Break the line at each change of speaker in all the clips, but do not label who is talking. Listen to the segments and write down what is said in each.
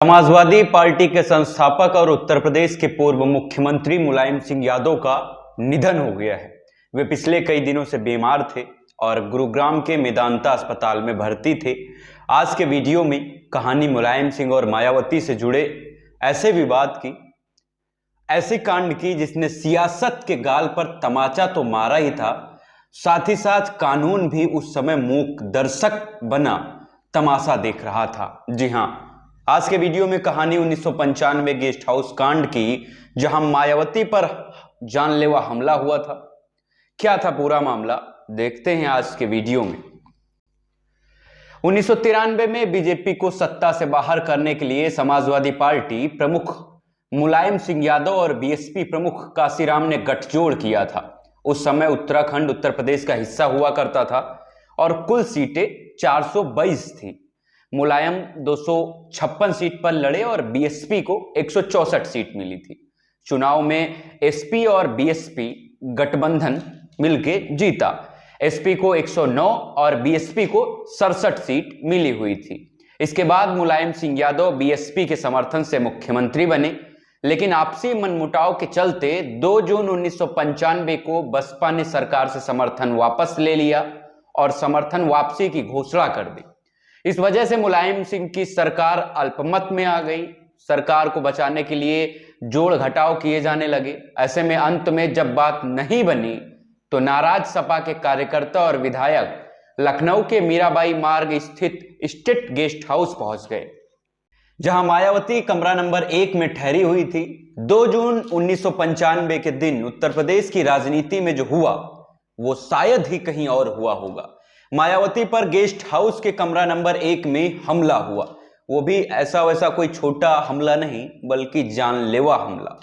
Samajwadi party के संस्थापक और उत्तर प्रदेश के पूर्व मुख्यमंत्री मुलायम सिंह यादव का निधन हो गया है। वे पिछले कई दिनों से बीमार थे और गुरुग्राम के मेदांता अस्पताल में भर्ती थे। आज के वीडियो में कहानी मुलायम सिंह और मायावती से जुड़े ऐसे विवाद की, ऐसे कांड की जिसने सियासत के गाल पर तमाचा तो मारा ही था, साथ ही साथ कानून भी उस समय मूक दर्शक बना तमाशा देख रहा था। जी हां, आज के वीडियो में कहानी 1995 गेस्ट हाउस कांड की, जहां मायावती पर जानलेवा हमला हुआ था। क्या था पूरा मामला, देखते हैं आज के वीडियो में। 1993 में बीजेपी को सत्ता से बाहर करने के लिए समाजवादी पार्टी प्रमुख मुलायम सिंह यादव और बीएसपी प्रमुख काशीराम ने गठजोड़ किया था। उस समय उत्तराखंड उत्तर प्रदेश का हिस्सा हुआ करता था और कुल सीटें 422 थी। मुलायम 256 सीट पर लड़े और बीएसपी को 164 सीट मिली थी। चुनाव में एसपी और बीएसपी गठबंधन मिलके जीता। एसपी को 109 और बीएसपी को 67 सीट मिली हुई थी। इसके बाद मुलायम सिंह यादव बीएसपी के समर्थन से मुख्यमंत्री बने, लेकिन आपसी मनमुटाव के चलते 2 जून 1995 को बसपा ने सरकार से समर्थन वापस ले लिया और समर्थन वापसी की घोषणा कर दी। इस वजह से मुलायम सिंह की सरकार अल्पमत में आ गई। सरकार को बचाने के लिए जोड़ घटाव किए जाने लगे। ऐसे में अंत में जब बात नहीं बनी तो नाराज सपा के कार्यकर्ता और विधायक लखनऊ के मीराबाई मार्ग स्थित स्टेट गेस्ट हाउस पहुंच गए, जहां मायावती कमरा नंबर 1 में ठहरी हुई थी। 2 जून 1995 के दिन उत्तर प्रदेश की राजनीति में जो हुआ वो शायद ही कहीं और हुआ होगा। मायावती पर गेस्ट हाउस के कमरा नंबर 1 में हमला हुआ, वो भी ऐसा वैसा कोई छोटा हमला नहीं, बल्कि जानलेवा हमला।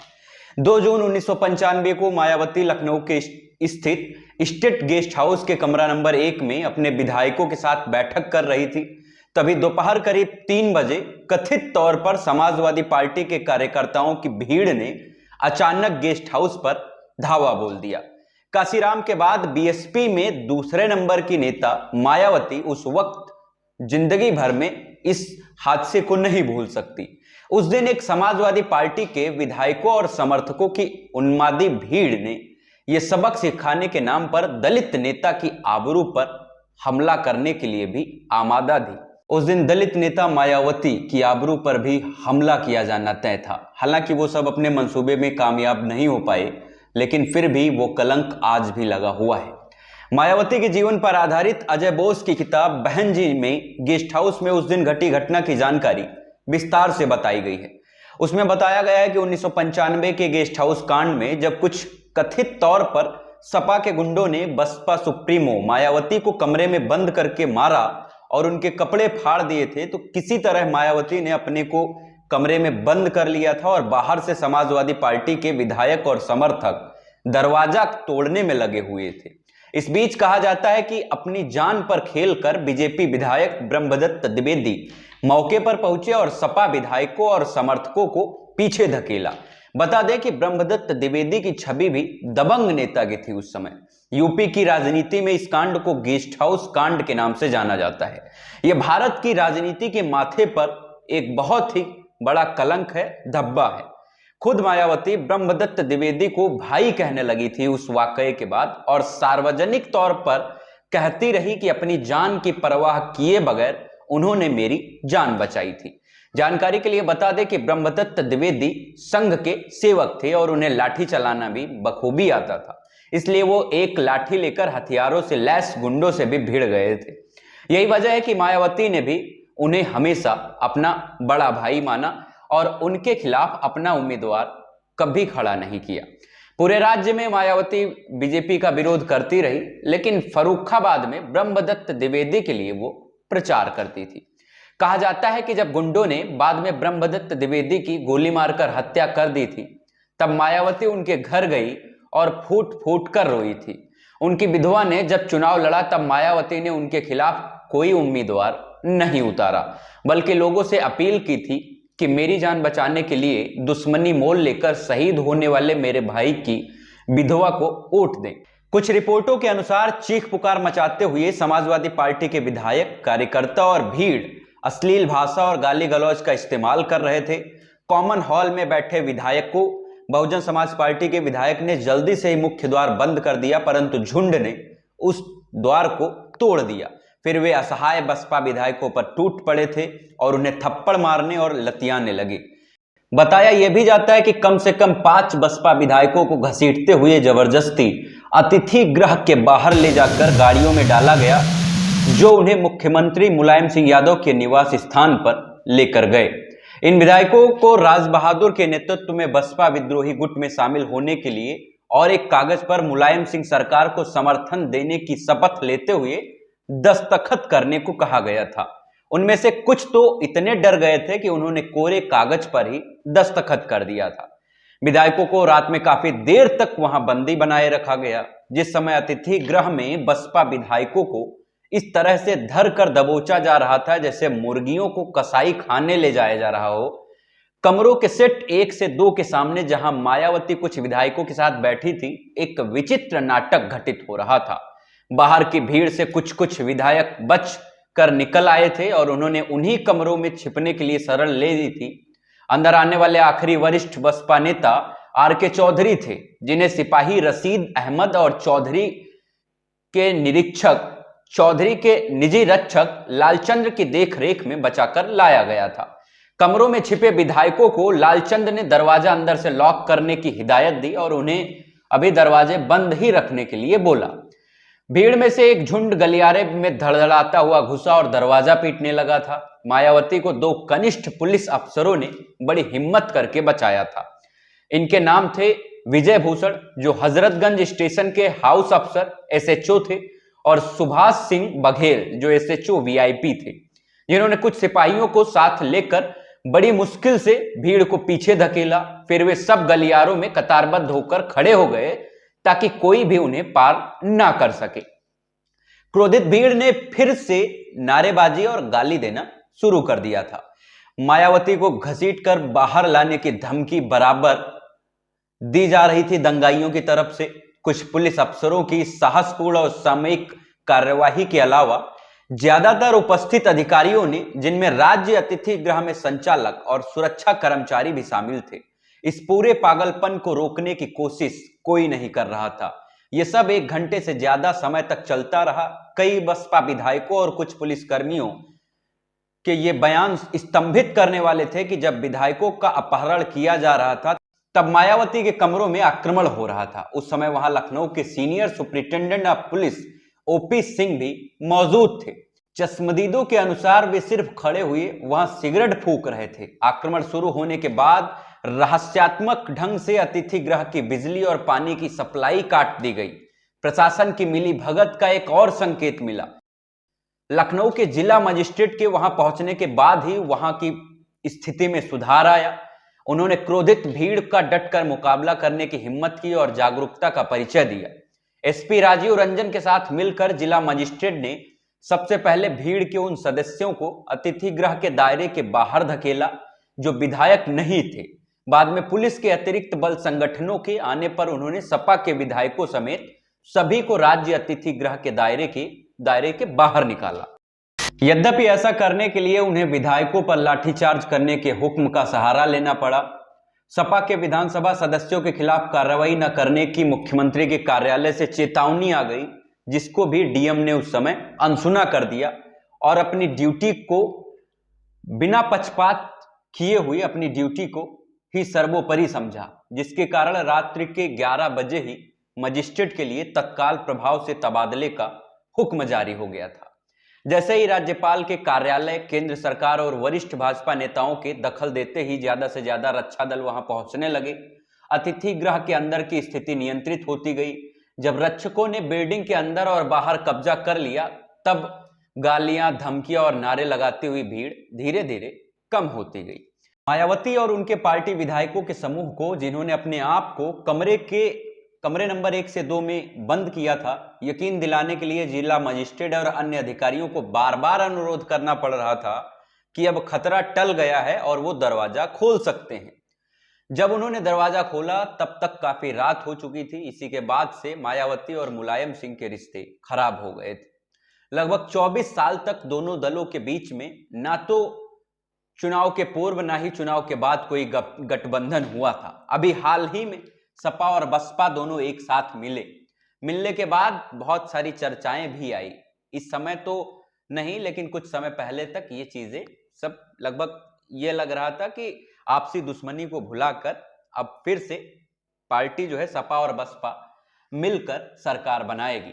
2 जून 1995 को मायावती लखनऊ के स्थित स्टेट गेस्ट हाउस के कमरा नंबर 1 में अपने विधायकों के साथ बैठक कर रही थी। तभी दोपहर करीब 3 बजे कथित तौर पर समाजवादी पार्टी के कार्यकर्ताओं की भीड़ ने अचानक गेस्ट हाउस पर धावा बोल दिया। काशीराम के बाद बीएसपी में दूसरे नंबर की नेता मायावती उस वक्त जिंदगी भर में इस हादसे को नहीं भूल सकती। उस दिन एक समाजवादी पार्टी के विधायकों और समर्थकों की उन्मादी भीड़ ने यह सबक सिखाने के नाम पर दलित नेता की आबरू पर हमला करने के लिए भी आमादा थी। उस दिन दलित नेता मायावती की आबरू पर भी हमला किया जाना तय था। हालांकि वो सब अपने मंसूबे में कामयाब नहीं हो पाए, लेकिन फिर भी वो कलंक आज भी लगा हुआ है। मायावती के जीवन पर आधारित अजय बोस की किताब बहन जी में गेस्ट हाउस में उस दिन घटी घटना की जानकारी विस्तार से बताई गई है। उसमें बताया गया है कि 1995 के गेस्ट हाउस कांड में जब कुछ कथित तौर पर सपा के गुंडों ने बसपा सुप्रीमो मायावती को कमरे में बंद करके मारा और उनके कपड़े फाड़ दिए थे, तो किसी तरह मायावती ने अपने को कमरे में बंद कर लिया था और बाहर से समाजवादी पार्टी के विधायक और समर्थक दरवाजा तोड़ने में लगे हुए थे। इस बीच कहा जाता है कि अपनी जान पर खेलकर बीजेपी विधायक ब्रह्मदत्त द्विवेदी मौके पर पहुंचे और सपा विधायकों और समर्थकों को पीछे धकेला। बता दें कि ब्रह्मदत्त द्विवेदी की छवि भी दबंग नेता की थी उस समय। यूपी की राजनीति में इस कांड को गेस्ट हाउस कांड के नाम से जाना जाता है। यह भारत की राजनीति के माथे पर एक बहुत ही बड़ा कलंक है, धब्बा है। खुद मायावती ब्रह्मदत्त द्विवेदी को भाई कहने लगी थी उस वाकये के बाद, और सार्वजनिक तौर पर कहती रही कि अपनी जान की परवाह किए बगैर उन्होंने मेरी जान बचाई थी। जानकारी के लिए बता दें कि ब्रह्मदत्त द्विवेदी संघ के सेवक थे और उन्हें लाठी चलाना भी बखूबी आता था, इसलिए वो एक लाठी लेकर हथियारों से लैस गुंडों से भी भिड़ गए थे। यही वजह है कि मायावती ने भी उन्हें हमेशा अपना बड़ा भाई माना और उनके खिलाफ अपना उम्मीदवार कभी खड़ा नहीं किया। पूरे राज्य में मायावती बीजेपी का विरोध करती रही, लेकिन फर्रुखाबाद में ब्रह्मदत्त द्विवेदी के लिए वो प्रचार करती थी। कहा जाता है कि जब गुंडों ने बाद में ब्रह्मदत्त द्विवेदी की गोली मारकर हत्या कर दी थी, तब मायावती उनके घर गई और फूट फूट कर रोई थी। उनकी विधवा ने जब चुनाव लड़ा तब मायावती ने उनके खिलाफ कोई उम्मीदवार नहीं उतारा, बल्कि लोगों से अपील की थी कि मेरी जान बचाने के लिए दुश्मनी मोल लेकर शहीद होने वाले मेरे भाई की विधवा को वोट दें। कुछ रिपोर्टों के अनुसार चीख पुकार मचाते हुए समाजवादी पार्टी के विधायक, कार्यकर्ता और भीड़ अश्लील भाषा और गाली गलौज का इस्तेमाल कर रहे थे। कॉमन हॉल में बैठे विधायक को बहुजन समाज पार्टी के विधायक ने जल्दी से ही मुख्य द्वार बंद कर दिया, परंतु झुंड ने उस द्वार को तोड़ दिया। फिर वे असहाय बसपा विधायकों पर टूट पड़े थे और उन्हें थप्पड़ मारने और लतियाने लगे। बताया यह भी जाता है कि कम से कम 5 बसपा विधायकों को घसीटते हुए जबरदस्ती अतिथि गृह के बाहर ले जाकर गाड़ियों में डाला गया, जो उन्हें मुख्यमंत्री मुलायम सिंह यादव के निवास स्थान पर लेकर गए। इन विधायकों को राज बहादुर के नेतृत्व में बसपा विद्रोही गुट में शामिल होने के लिए और एक कागज पर मुलायम सिंह सरकार को समर्थन देने की शपथ लेते हुए दस्तखत करने को कहा गया था। उनमें से कुछ तो इतने डर गए थे कि उन्होंने कोरे कागज पर ही दस्तखत कर दिया था। विधायकों को रात में काफी देर तक वहां बंदी बनाए रखा गया। जिस समय अतिथि गृह में बसपा विधायकों को इस तरह से धर कर दबोचा जा रहा था जैसे मुर्गियों को कसाई खाने ले जाया जा रहा हो। कमरों के सेट 1 से 2 के सामने जहां मायावती कुछ विधायकों के साथ बैठी थी, एक विचित्र नाटक घटित हो रहा था। बाहर की भीड़ से कुछ विधायक बच कर निकल आए थे और उन्होंने उन्हीं कमरों में छिपने के लिए शरण ले ली थी। अंदर आने वाले आखिरी वरिष्ठ बसपा नेता आर.के. चौधरी थे, जिन्हें सिपाही रशीद अहमद और चौधरी के निजी रक्षक लालचंद्र की देखरेख में बचाकर लाया गया था। कमरों में छिपे विधायकों को लालचंद्र ने दरवाजा अंदर से लॉक करने की हिदायत दी और उन्हें अभी दरवाजे बंद ही रखने के लिए बोला। भीड़ में से एक झुंड गलियारे में धड़धड़ाता हुआ घुसा और दरवाजा पीटने लगा था। मायावती को 2 कनिष्ठ पुलिस अफसरों ने बड़ी हिम्मत करके बचाया था। इनके नाम थे विजय भूषण, जो हजरतगंज स्टेशन के हाउस अफसर एसएचओ थे, और सुभाष सिंह बघेल, जो एसएचओ वीआईपी थे, जिन्होंने कुछ सिपाहियों को साथ लेकर बड़ी मुश्किल से भीड़ को पीछे धकेला। फिर वे सब गलियारों में कतारबद्ध होकर खड़े हो गए ताकि कोई भी उन्हें पार ना कर सके। क्रोधित भीड़ ने फिर से नारेबाजी और गाली देना शुरू कर दिया था। मायावती को घसीटकर बाहर लाने की धमकी बराबर दी जा रही थी दंगाइयों की तरफ से। कुछ पुलिस अफसरों की साहसपूर्ण और सामयिक कार्यवाही के अलावा ज्यादातर उपस्थित अधिकारियों ने, जिनमें राज्य अतिथि गृह में संचालक और सुरक्षा कर्मचारी भी शामिल थे, इस पूरे पागलपन को रोकने की कोशिश कोई नहीं कर रहा था। यह सब 1 घंटे से ज्यादा समय तक चलता रहा। कई बसपा विधायकों और कुछ पुलिसकर्मियों के ये बयान स्तंभित करने वाले थे कि जब विधायकों का अपहरण किया जा रहा था तब मायावती के कमरों में आक्रमण हो रहा था। उस समय वहां लखनऊ के senior superintendent of police OP Singh भी मौजूद थे। चश्मदीदों के अनुसार वे सिर्फ खड़े हुए वहां सिगरेट फूंक रहे थे। आक्रमण शुरू होने के बाद रहस्यात्मक ढंग से अतिथि गृह की बिजली और पानी की सप्लाई काट दी गई। प्रशासन की मिलीभगत का एक और संकेत मिला। लखनऊ के जिला मजिस्ट्रेट के वहां पहुंचने के बाद ही वहां की स्थिति में सुधार आया। उन्होंने क्रोधित भीड़ का डटकर मुकाबला करने की हिम्मत की और जागरूकता का परिचय दिया। एसपी राजीव रंजन के साथ मिलकर जिला मजिस्ट्रेट ने सबसे पहले भीड़ के उन सदस्यों को अतिथि गृह के दायरे के बाहर धकेला जो विधायक नहीं थे। बाद में पुलिस के अतिरिक्त बल संगठनों के आने पर उन्होंने सपा के विधायकों समेत सभी को राज्य अतिथि गृह के दायरे के बाहर निकाला। यद्यपि ऐसा करने के लिए उन्हें विधायकों पर लाठीचार्ज करने के हुक्म का सहारा लेना पड़ा। सपा के विधानसभा सदस्यों के खिलाफ कार्रवाई न करने की मुख्यमंत्री के कार्यालय से चेतावनी आ गई, जिसको भी डीएम ने उस समय अनसुना कर दिया और अपनी ड्यूटी को बिना पक्षपात किए हुए अपनी ड्यूटी को ही सर्वोपरि समझा, जिसके कारण रात्रि के 11 बजे ही मजिस्ट्रेट के लिए तत्काल प्रभाव से तबादले का हुक्म जारी हो गया था। जैसे ही राज्यपाल के कार्यालय, केंद्र सरकार और वरिष्ठ भाजपा नेताओं के दखल देते ही ज्यादा से ज्यादा रक्षा दल वहां पहुंचने लगे। अतिथि गृह के अंदर की स्थिति नियंत्रित होती गई। जब रक्षकों ने बिल्डिंग के अंदर और बाहर कब्जा कर लिया, तब गालियां, धमकियां और नारे लगाती हुई भीड़ धीरे धीरे कम होती गई। मायावती और उनके पार्टी विधायकों के समूह को, जिन्होंने अपने आप को कमरे नंबर 1 से 2 में बंद किया था, यकीन दिलाने के लिए जिला मजिस्ट्रेट और अन्य अधिकारियों को बार बार अनुरोध करना पड़ रहा था कि अब खतरा टल गया है और वो दरवाजा खोल सकते हैं। जब उन्होंने दरवाजा खोला तब तक काफी रात हो चुकी थी। इसी के बाद से मायावती और मुलायम सिंह के रिश्ते खराब हो गए थे। लगभग 24 साल तक दोनों दलों के बीच में ना तो चुनाव के पूर्व ना ही चुनाव के बाद कोई गठबंधन हुआ था। अभी हाल ही में सपा और बसपा दोनों एक साथ मिलने के बाद बहुत सारी चर्चाएं भी आई। इस समय तो नहीं, लेकिन कुछ समय पहले तक ये चीजें सब लगभग ये लग रहा था कि आपसी दुश्मनी को भुलाकर अब फिर से पार्टी जो है सपा और बसपा मिलकर सरकार बनाएगी।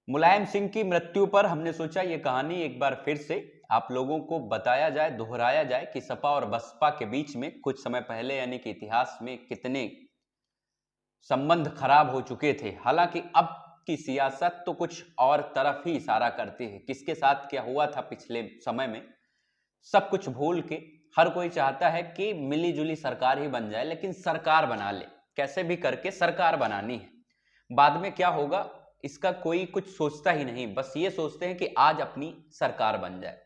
मुलायम सिंह की मृत्यु पर हमने सोचा ये कहानी एक बार फिर से आप लोगों को बताया जाए, दोहराया जाए कि सपा और बसपा के बीच में कुछ समय पहले यानी कि इतिहास में कितने संबंध खराब हो चुके थे। हालांकि अब की सियासत तो कुछ और तरफ ही इशारा करती है। किसके साथ क्या हुआ था पिछले समय में सब कुछ भूल के हर कोई चाहता है कि मिली जुली सरकार ही बन जाए, लेकिन सरकार बना ले, कैसे भी करके सरकार बनानी है। बाद में क्या होगा इसका कोई कुछ सोचता ही नहीं, बस ये सोचते हैं कि आज अपनी सरकार बन जाए।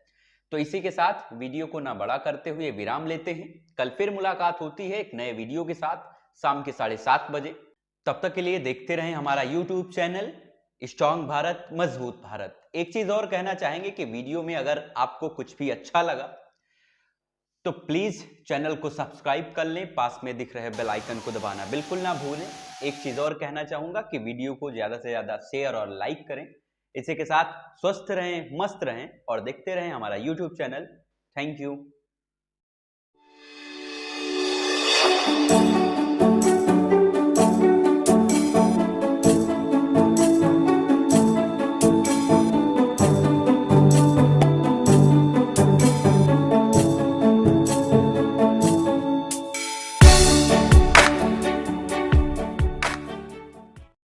तो इसी के साथ वीडियो को ना बड़ा करते हुए विराम लेते हैं। कल फिर मुलाकात होती है एक नए वीडियो के साथ शाम के 7:30 बजे। तब तक के लिए देखते रहें हमारा YouTube चैनल स्ट्रॉन्ग भारत मजबूत भारत। एक चीज और कहना चाहेंगे कि वीडियो में अगर आपको कुछ भी अच्छा लगा तो प्लीज चैनल को सब्सक्राइब कर लें, पास में दिख रहे बेल आइकन को दबाना बिल्कुल ना भूलें। एक चीज और कहना चाहूंगा कि वीडियो को ज्यादा से ज्यादा शेयर और लाइक करें। इसी के साथ स्वस्थ रहें, मस्त रहें और देखते रहें हमारा YouTube चैनल। Thank you.